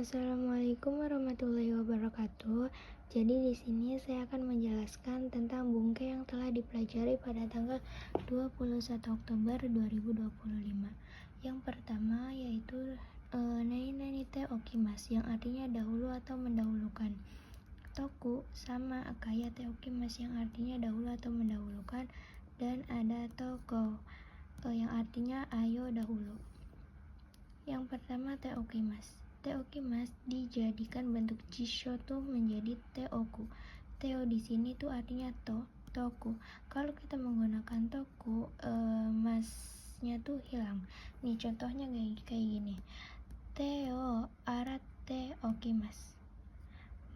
Assalamualaikum warahmatullahi wabarakatuh. Jadi di sini saya akan menjelaskan tentang bungke yang telah dipelajari pada tanggal 21 Oktober 2025. Yang pertama yaitu nani te okimasu, yang artinya dahulu atau mendahulukan. Toku sama kayak te okimasu, yang artinya dahulu atau mendahulukan, dan ada toko yang artinya ayo dahulu. Yang pertama te okimasu. Teokimas dijadikan bentuk jisho tuh menjadi teoku. Teo di sini tuh artinya toku. Kalau kita menggunakan toku, masnya tuh hilang. Nih contohnya kayak gini. Teo arate okimas.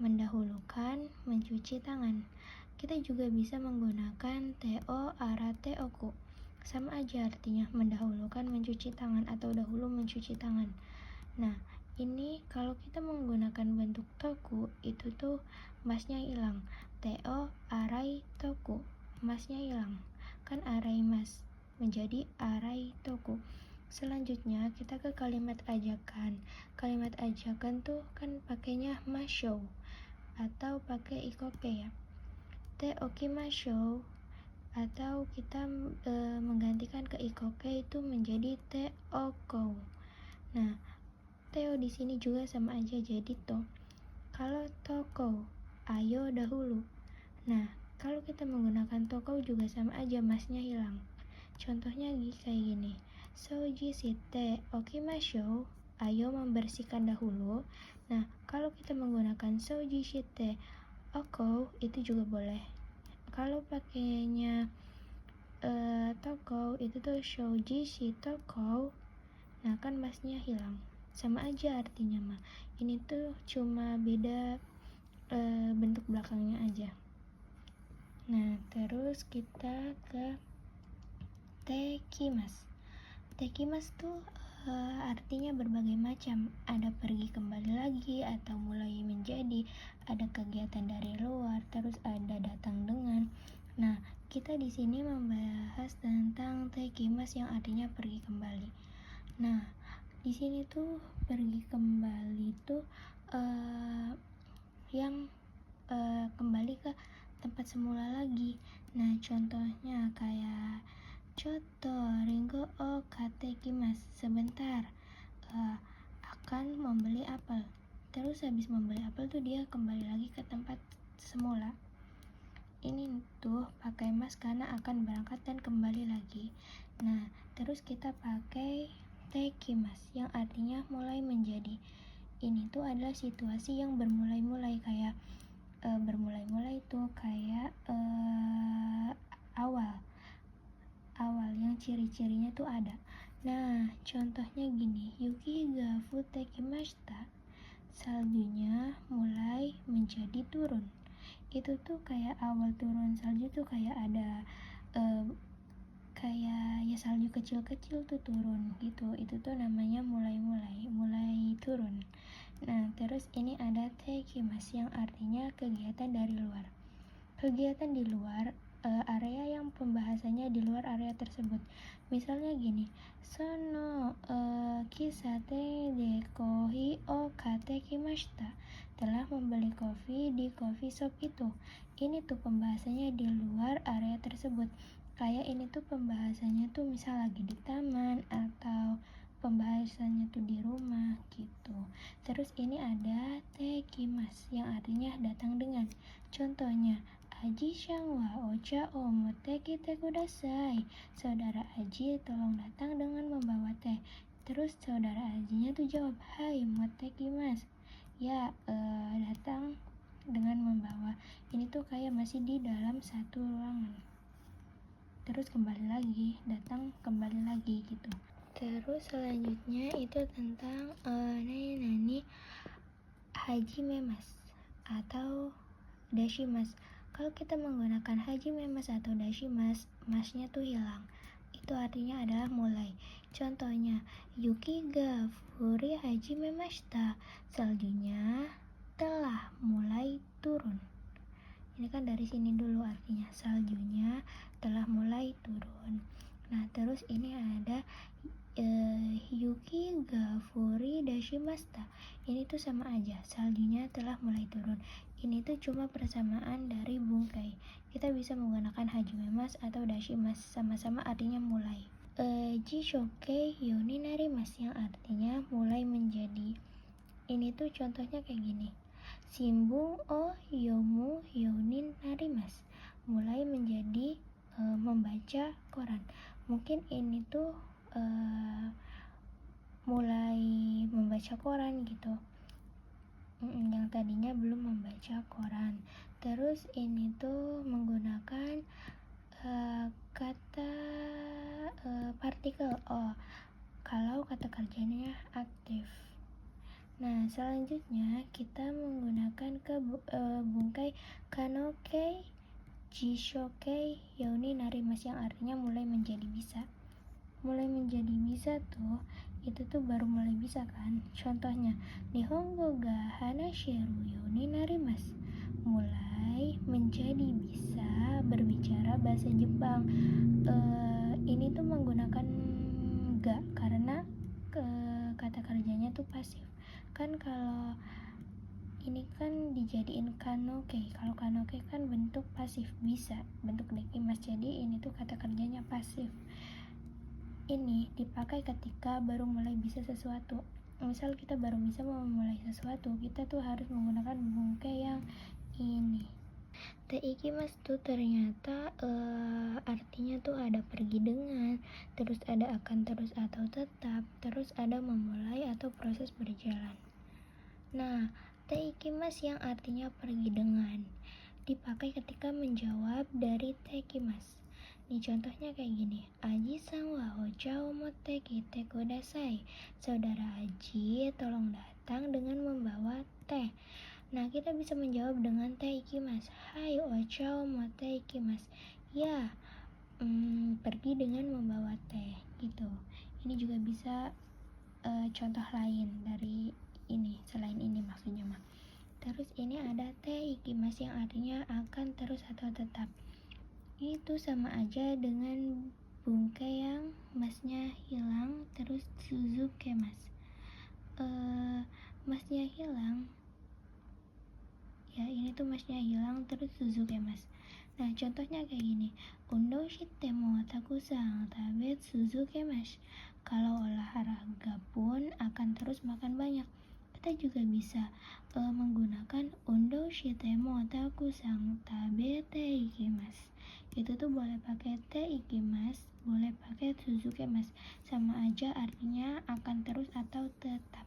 Mendahulukan mencuci tangan. Kita juga bisa menggunakan teo arate oku. Sama aja artinya, mendahulukan mencuci tangan atau dahulu mencuci tangan. Nah, ini kalau kita menggunakan bentuk toku, itu tuh masnya hilang. Teo arai toku, masnya hilang. Kan arai mas menjadi arai toku. Selanjutnya kita ke kalimat ajakan. Kalimat ajakan tuh kan pakainya masho atau pakai ikoke ya. Te okimasho, atau kita menggantikan ke ikoke itu menjadi te oko. Nah, teo di sini juga sama aja jadi to. Kalau toko, ayo dahulu. Nah, kalau kita menggunakan toko juga sama aja, masnya hilang. Contohnya kayak gini. Souji shite okimasho, ayo membersihkan dahulu. Nah, kalau kita menggunakan souji shite oko, itu juga boleh. Kalau pakainya toko, itu tuh shouji shitoko. Nah, kan masnya hilang. Sama aja artinya mah. Ini tuh cuma beda bentuk belakangnya aja. Nah, terus kita ke tekimas. Tekimas tuh artinya berbagai macam. Ada pergi kembali lagi atau mulai menjadi, ada kegiatan dari luar, terus ada datang dengan. Nah, kita di sini membahas tentang tekimas yang artinya pergi kembali. Nah, di sini tuh pergi kembali tuh yang kembali ke tempat semula lagi. Nah, contohnya kayak Choto ringo o katekimasu, sebentar akan membeli apel. Terus habis membeli apel tuh dia kembali lagi ke tempat semula. Ini tuh pakai mas karena akan berangkat dan kembali lagi. Nah, terus kita pakai tekimas yang artinya mulai menjadi. Ini tuh adalah situasi yang bermulai-mulai, kayak bermulai-mulai itu kayak awal yang ciri-cirinya tuh ada. Nah, contohnya gini, Yuki ga futekimashita, saljunya mulai menjadi turun. Itu tuh kayak awal turun salju tuh kayak ada kayak ya salju kecil-kecil tuh turun gitu. Itu tuh namanya mulai turun. Nah, terus ini ada tekimas yang artinya kegiatan dari luar. Kegiatan di luar area yang pembahasannya di luar area tersebut. Misalnya gini, sono kisate de kohi o katekimashita, telah membeli kopi di coffee shop itu. Ini tuh pembahasannya di luar area tersebut. Kayak ini tuh pembahasannya tuh misal lagi di taman atau pembahasannya tuh di rumah gitu. Terus ini ada tekimas yang artinya datang dengan. Contohnya, Aji-san wa ocha o motte kite kudasai. Saudara Aji tolong datang dengan membawa teh. Terus saudara Ajinya tuh jawab, hai motte kimasu. Ya, datang dengan membawa. Ini tuh kayak masih di dalam satu ruangan. Terus kembali lagi, datang kembali lagi gitu. Terus selanjutnya itu tentang nani haji memas atau dashimas. Kalau kita menggunakan haji memas atau dashimas, masnya tuh hilang. Itu artinya adalah mulai. Contohnya, Yuki ga furi haji memashita, saljunya telah mulai turun. Ini kan dari sini dulu artinya, saljunya telah mulai turun. Nah, terus ini ada Yuki ga furi dashimashita. Ini tuh sama aja, saljunya telah mulai turun. Ini tuh cuma persamaan dari bungkai. Kita bisa menggunakan hajimemas atau dashimasu, sama-sama artinya mulai. Jishoke yoni narimasu, yang artinya mulai menjadi. Ini tuh contohnya kayak gini. Shimbun o yomu yoni narimasu, mulai menjadi membaca koran. Mungkin ini tuh mulai membaca koran gitu, yang tadinya belum membaca koran. Terus ini tuh menggunakan kata partikel o kalau kata kerjanya aktif. Nah, selanjutnya kita menggunakan bungkai kanoke jishoke yoni narimasu, yang artinya mulai menjadi bisa. Mulai menjadi bisa tuh, itu tuh baru mulai bisa kan. Contohnya, Nihongo ga hanashiru yoni narimasu, mulai menjadi bisa berbicara bahasa Jepang. Ini tuh menggunakan ga karena kata kerjanya tuh pasif kan. Kalau ini kan dijadiin kanoke. Kalau kanoke kan bentuk pasif, bisa bentuk dekimas, jadi ini tuh kata kerjanya pasif. Ini dipakai ketika baru mulai bisa sesuatu. Misal kita baru bisa memulai sesuatu, kita tuh harus menggunakan bungkai yang ini. Teikimasu tuh ternyata artinya tuh ada pergi dengan, terus ada akan terus atau tetap, terus ada memulai atau proses berjalan. Nah, teikimasu yang artinya pergi dengan dipakai ketika menjawab dari teikimasu. Nih contohnya kayak gini. Aji-san wa ocha o motte kite kudasai. Saudara Aji tolong datang dengan membawa teh. Nah, kita bisa menjawab dengan te ikimasu. Hai, ocha o motte ikimasu. Ya, pergi dengan membawa teh gitu. Ini juga bisa contoh lain dari ini, selain ini maksudnya mah. Terus ini ada te ikimasu yang artinya akan terus atau tetap. Itu sama aja dengan bungkai yang masnya hilang terus suzuke mas. Masnya hilang ya, ini tuh masnya hilang terus suzuke mas. Nah, contohnya kayak gini. Undo shite mo takusan tabe suzuke mas. Kalau olahraga pun akan terus makan banyak. Kita juga bisa menggunakan undo shite mo takusan tabe te ikimasu. Itu tuh boleh pakai te ikimasu, boleh pakai suzuke mas. Sama aja artinya akan terus atau tetap.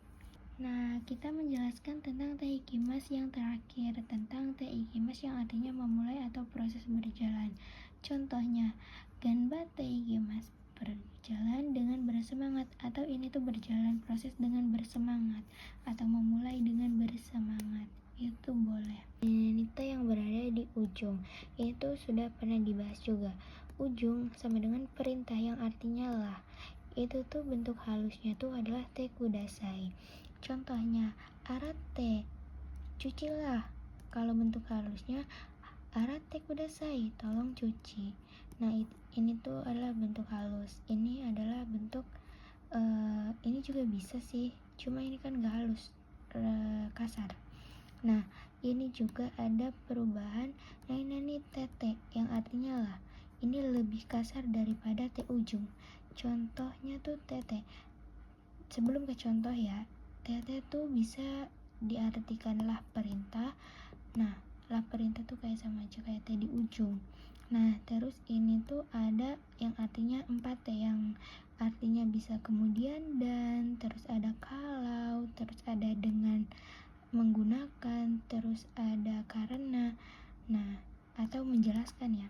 Nah, kita menjelaskan tentang te ikimasu yang terakhir, tentang te ikimasu yang artinya memulai atau proses berjalan. Contohnya, ganbatte ikimasu, berjalan dengan bersemangat, atau ini tuh berjalan proses dengan bersemangat, atau memulai dengan bersemangat. Itu boleh. Ini tuh yang berada di ujung, itu sudah pernah dibahas juga. Ujung sama dengan perintah yang artinya lah. Itu tuh bentuk halusnya tuh adalah te kudasai. Contohnya, arate, cucilah. Kalau bentuk halusnya, arate kudasai, tolong cuci. Nah, ini tuh adalah bentuk halus. Ini adalah bentuk ini juga bisa sih, cuma ini kan gak halus, kasar. Nah, ini juga ada perubahan nani tete yang artinya lah. Ini lebih kasar daripada te ujung. Contohnya tuh tete. Sebelum ke contoh ya, tete tuh bisa diartikan lah perintah. Nah, lah perintah tuh kayak sama aja kayak te di ujung. Nah, terus ini tuh ada yang artinya 4T, yang artinya bisa kemudian dan, terus ada kalau, terus ada dengan menggunakan, terus ada karena, nah, atau menjelaskan ya.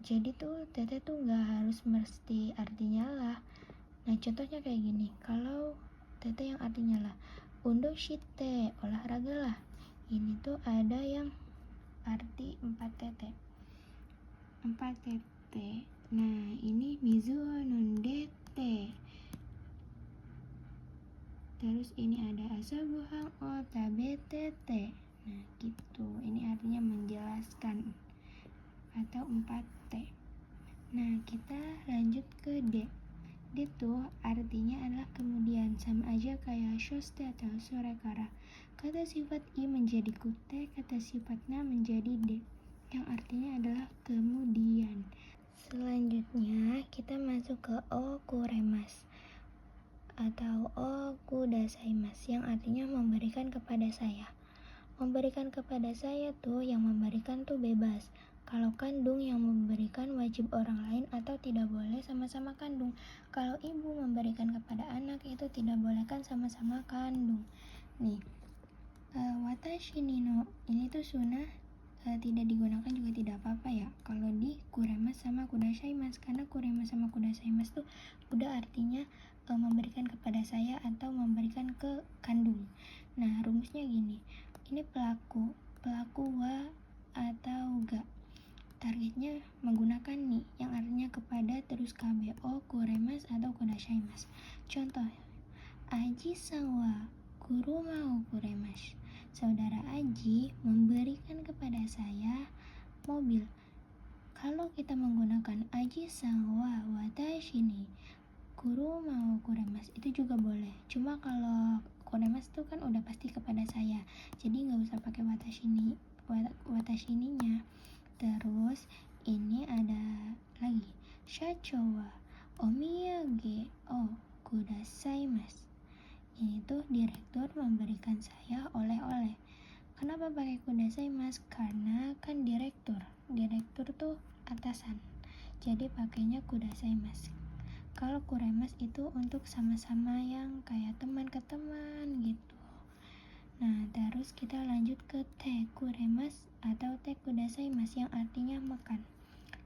Jadi tuh tete tuh gak harus mesti artinya lah. Nah, contohnya kayak gini. Kalau tete yang artinya lah, undo shite, olahraga lah. Ini tuh ada yang arti 4 tete. 4 tete. Nah, ini mizu o nonde te. Terus ini ada asagohan o tabete te. Nah, gitu. Ini artinya menjelaskan atau 4T. Nah, kita lanjut ke D. Detu artinya adalah kemudian, sama aja kayak shoste atau sorekara. Kata sifat i menjadi kute, kata sifat na menjadi de, yang artinya adalah kemudian. Selanjutnya kita masuk ke okuremas atau okudasaimasu, yang artinya memberikan kepada saya. Memberikan kepada saya tuh, yang memberikan tuh bebas. Kalau kandung yang memberikan wajib orang lain atau tidak boleh sama-sama kandung. Kalau ibu memberikan kepada anak itu tidak boleh kan sama-sama kandung. Nih, watashi ni no ini tuh sunnah, tidak digunakan juga tidak apa-apa ya. Kalau di kuremas sama kudasaimasu, karena kuremas sama kudasaimasu tuh udah artinya memberikan kepada saya atau memberikan ke kandung. Nah, rumusnya gini. Ini pelaku wa atau ga. Targetnya menggunakan ni, yang artinya kepada, terus KBO, kuremas atau kudasaimasu. Contoh, Aji sawa kuruma o kuremas. Saudara Aji memberikan kepada saya mobil. Kalau kita menggunakan Aji sawa watashi ni kuruma o kuremas, itu juga boleh. Cuma kalau kuremas itu kan udah pasti kepada saya, jadi nggak usah pakai watashi ininya. Terus ini ada lagi, shacho wa omiyage o kudasaimasu. Ini tuh direktur memberikan saya oleh-oleh. Kenapa pakai kudasaimasu? Karena kan direktur tuh atasan, jadi pakainya kudasaimasu. Kalau kuremas itu untuk sama-sama yang kayak teman ke teman gitu. Nah, terus kita lanjut ke te kuremas atau te kudasaimasu, yang artinya makan.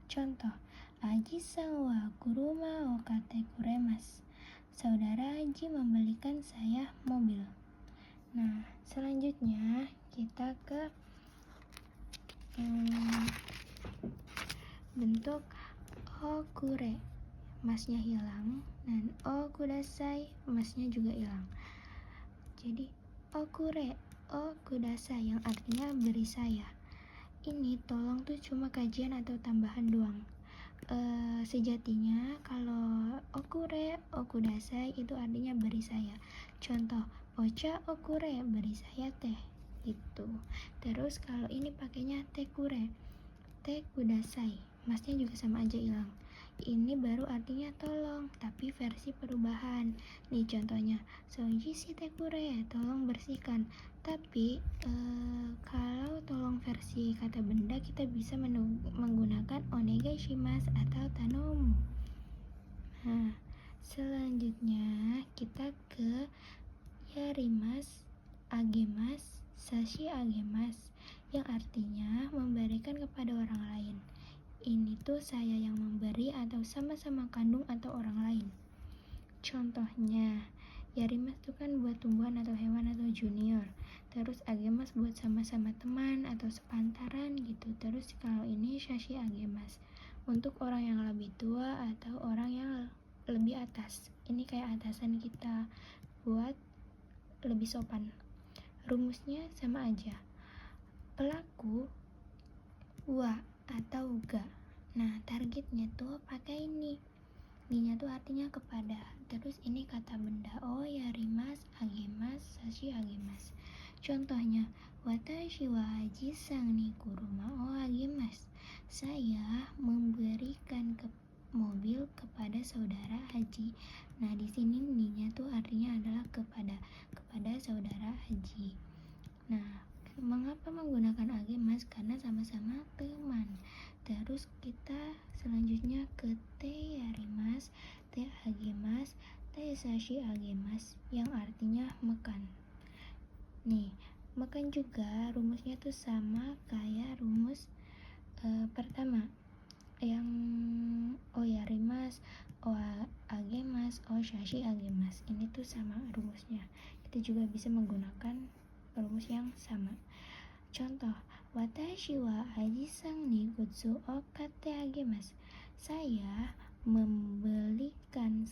Contoh, Aji sawa kuruma o kate kuremas. Saudara Aji membelikan saya mobil. Nah, selanjutnya kita ke bentuk okure. Masnya hilang, dan okudasai, masnya juga hilang. Jadi okure, okudasai, yang artinya beri saya. Ini tolong tuh cuma kajian atau tambahan doang. Sejatinya kalau okure, okudasai itu artinya beri saya. Contoh, ocha okure, beri saya teh gitu. Terus kalau ini pakainya te kure, te kudasai, masnya juga sama aja hilang. Ini baru artinya tolong, tapi versi perubahan. Nih contohnya, soji shite kure, tolong bersihkan. Tapi kalau tolong versi kata benda, kita bisa menggunakan onegai shimasu atau tanomu. Nah, selanjutnya kita ke yarimasu, agemasu, sashi agemasu, yang artinya memberikan kepada orang lain. Ini tuh saya yang memberi atau sama-sama kandung atau orang lain. Contohnya, yarimas tuh kan buat tumbuhan atau hewan atau junior. Terus agemas buat sama-sama teman atau sepantaran gitu. Terus kalau ini sashi agemas untuk orang yang lebih tua atau orang yang lebih atas. Ini kayak atasan kita buat lebih sopan. Rumusnya sama aja. Pelaku wa atau ga. Nah, targetnya tuh pakai ni. Ni-nya tuh artinya kepada. Terus ini kata benda, oh yarimas, agemas, sashi agemas. Contohnya, watashi wa aji sang ni kuruma o agemas. Saya memberikan mobil kepada saudara Haji. Nah, di sini ni-nya tuh artinya adalah kepada saudara Haji. Nah, mengapa menggunakan agemas? Karena sama-sama teman. Terus kita selanjutnya ke te yarimas, te agemas, te sashi agemas, yang artinya makan. Nih, makan juga rumusnya tuh sama kayak rumus pertama, yang o yarimas, o agemas, o sashi agemas. Ini tuh sama rumusnya. Kita juga bisa menggunakan rumus yang sama. Contoh, watashi wa aji sang ni gutsu o kate agemas. Saya membelikan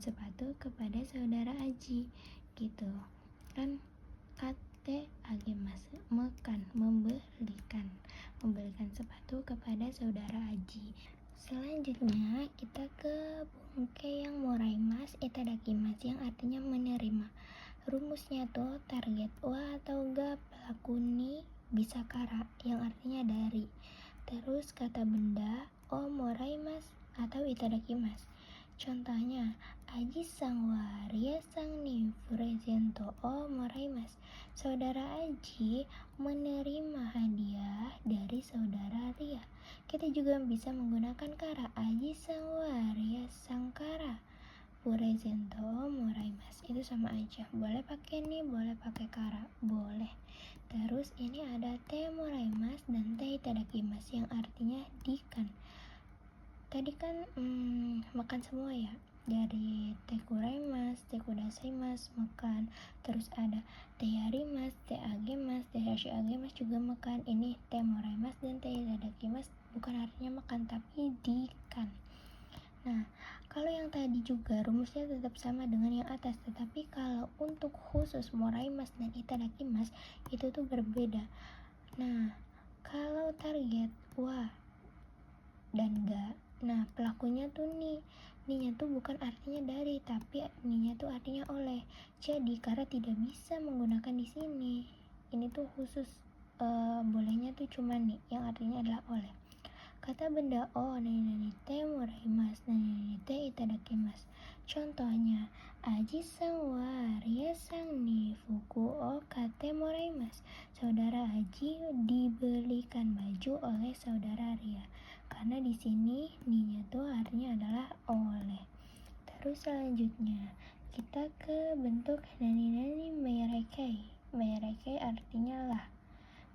sepatu kepada saudara Aji gitu kan. Kate agemas, membelikan sepatu kepada saudara Aji. Selanjutnya kita ke bungke yang moraimas itadakimasu yang artinya menerima. Rumusnya tuh target wa atau ga pelaku ni bisa kara yang artinya dari. Terus kata benda o moraimasu atau itadakimasu. Contohnya, Aji sang wa Ria sang ni presento o moraimasu. Saudara Aji menerima hadiah dari saudara Ria. Kita juga bisa menggunakan kara. Aji sang wa Ria sang kara presento o moraimasu. Itu sama aja. Boleh pakai ni, boleh pakai kara, boleh. Terus ini ada te moraimasu dan te itadakimasu yang artinya dikan. Tadi kan makan semua ya, dari te kuraimasu, te kudasaimasu makan, terus ada te yarimasu, te agemasu, te hashiagemasu juga makan. Ini te moraimasu dan te itadakimasu bukan artinya makan tapi dikan. Nah, kalau yang tadi juga rumusnya tetap sama dengan yang atas, tetapi kalau untuk khusus moraimasu dan itadakimasu itu tuh berbeda. Nah, kalau target wa dan ga, nah pelakunya tuh nya tuh bukan artinya dari, tapi nya tuh artinya oleh. Jadi karena tidak bisa menggunakan di sini, ini tuh khusus bolehnya tuh cuma nih yang artinya adalah oleh. Kata benda o nani te moraimasu, nani te itadakimasu. Contohnya, Aji sang wa Ria sang ni fuku o kate moraimasu. Saudara Aji dibelikan baju oleh saudara Ria. Karena di sini ninya tuh artinya adalah oleh. Terus selanjutnya kita ke bentuk nani merekei. Merekei artinya lah.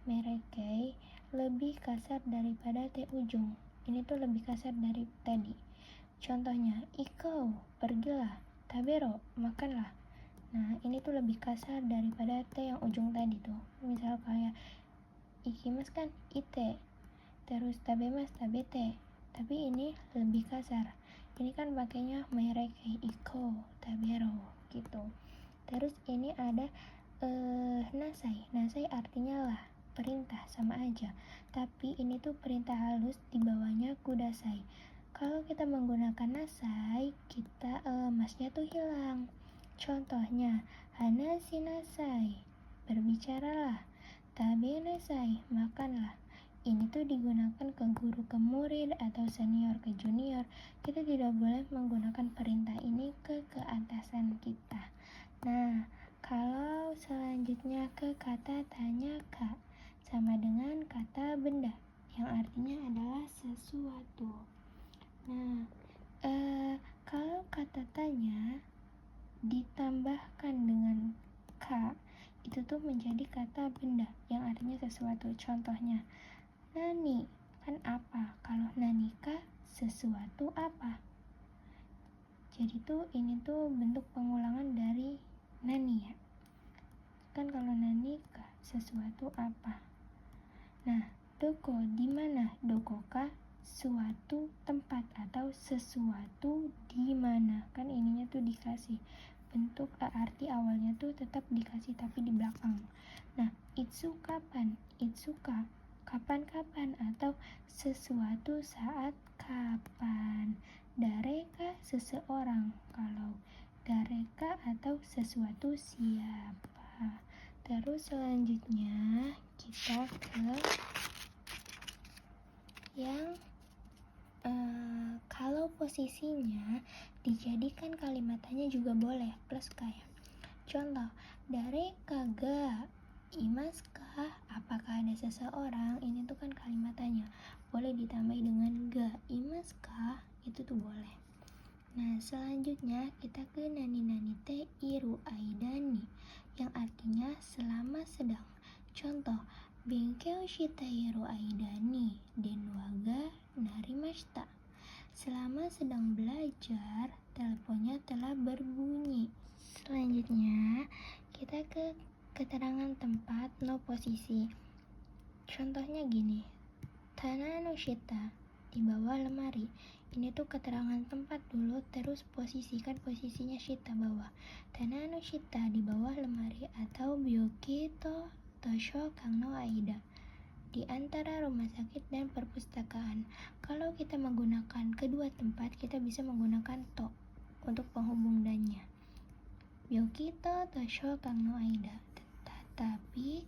Merekei lebih kasar daripada te ujung. Ini tuh lebih kasar dari tadi. Contohnya, ikou pergilah, tabero makanlah. Nah, ini tuh lebih kasar daripada te yang ujung tadi tuh. Misal kayak ikimasu kan ite, terus tabemas tabete. Tapi ini lebih kasar. Ini kan pakainya merekei ikou, tabero gitu. Terus ini ada nasai. Nasai artinya lah, perintah, sama aja. Tapi ini tuh perintah halus, di bawahnya kudasai. Kalau kita menggunakan nasai, kita masnya tuh hilang. Contohnya, hanasi nasai, berbicaralah. Tabe nasai, makanlah. Ini tuh digunakan ke guru ke murid atau senior ke junior. Kita tidak boleh menggunakan perintah ini ke keatasan kita. Nah, kalau selanjutnya ke kata tanya kak, sama dengan kata benda yang artinya adalah sesuatu. Nah, kalau kata tanya ditambahkan dengan ka, itu tuh menjadi kata benda yang artinya sesuatu. Contohnya, nani kan apa, kalau nanika sesuatu apa. Jadi tuh ini tuh bentuk pengulangan dari nani ya. Kan kalau nanika sesuatu apa. Nah, doko di mana? Dokoka suatu tempat atau sesuatu di mana. Kan ininya tuh dikasih bentuk arti awalnya tuh tetap dikasih tapi di belakang. Nah, itsu kapan? Itsuka kapan-kapan atau sesuatu saat kapan. Dareka seseorang, kalau dareka atau sesuatu siapa. Terus selanjutnya kita ke yang kalau posisinya dijadikan kalimatnya juga boleh plus kayak. Contoh, dareka ga imaska, apakah ada seseorang. Ini tuh kan kalimatnya boleh ditambah dengan ga imaska, itu tuh boleh. Nah, selanjutnya kita ke nani te iru aidani yang artinya selama sedang. Contoh, benkyo shitairu aidani denwaga narimashita. Selama sedang belajar, teleponnya telah berbunyi. Selanjutnya, kita ke keterangan tempat no posisi. Contohnya gini, tana no shita, di bawah lemari. Ini tuh keterangan tempat dulu, terus posisikan posisinya shita bawah. Tana no shita, di bawah lemari, atau byoki to tosho kang no aida. di antara rumah sakit dan perpustakaan. Kalau kita menggunakan kedua tempat, kita bisa menggunakan to untuk penghubung dannya. Byokito tosho kang no aida. Tetapi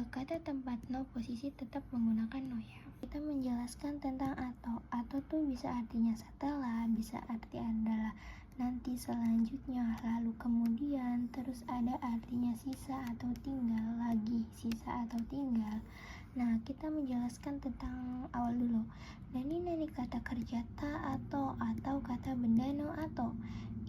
kata tempat no posisi tetap menggunakan no ya. Kita menjelaskan tentang atau. Atau tuh bisa artinya setelah, bisa arti adalah nanti selanjutnya, lalu kemudian, terus ada artinya sisa atau tinggal, lagi sisa atau tinggal. Nah, kita menjelaskan tentang awal dulu. Nani kata kerja ta atau kata benda no atau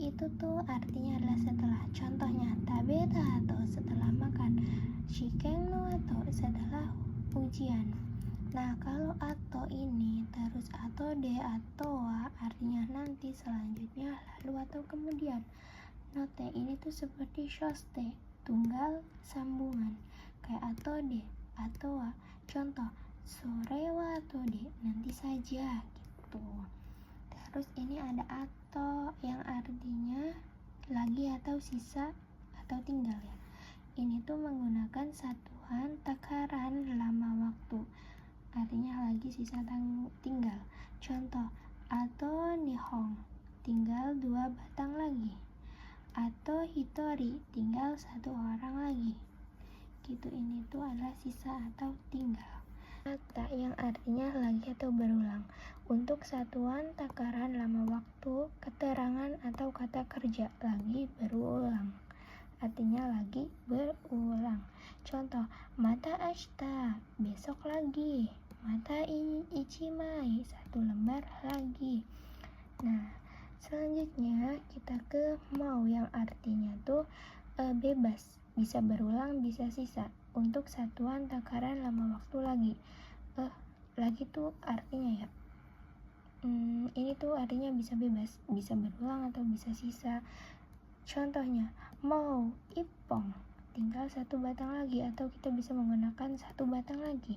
itu tuh artinya adalah setelah. Contohnya tabeta atau setelah makan, shiken no atau setelah ujian. Nah, kalau atau ini terus atau de atau wa artinya nanti, selanjutnya, lalu atau kemudian. Note ini tuh seperti shoste, tunggal sambungan, kayak atau de atau wa. Contoh, sore wa atau de, nanti saja gitu. Terus ini ada atau yang artinya lagi atau sisa atau tinggal ya. Ini tuh menggunakan satuan takaran lama waktu, artinya lagi sisa tinggal. Contoh, atau nihong, tinggal 2 batang lagi. Atau hitori, tinggal 1 orang lagi. Gitu, ini tuh adalah sisa atau tinggal. Kata yang artinya lagi atau berulang untuk satuan takaran lama waktu, keterangan atau kata kerja lagi berulang, artinya lagi berulang. Contoh, mata ashita, besok lagi. Mata ichimai, 1 lembar lagi. Nah, selanjutnya kita ke mau yang artinya tuh bebas, bisa berulang, bisa sisa untuk satuan takaran lama waktu lagi. Lagi tuh artinya ya. Ini tuh artinya bisa bebas, bisa berulang atau bisa sisa. Contohnya, mau ipong, tinggal 1 batang lagi, atau kita bisa menggunakan 1 batang lagi.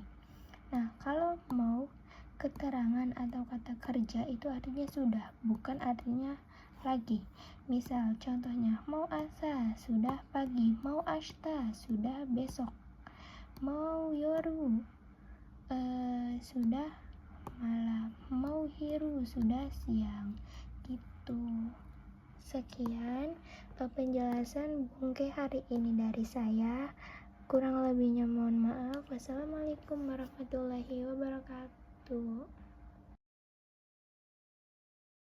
Nah, kalau mau keterangan atau kata kerja itu artinya sudah, bukan artinya lagi. Misal contohnya, mau asa, sudah pagi. Mau ashita, sudah besok. Mau yoru, sudah malam. Mau hiru, sudah siang. Gitu. Sekian penjelasan Bungke hari ini dari saya. Kurang lebihnya mohon maaf. Wassalamualaikum warahmatullahi wabarakatuh.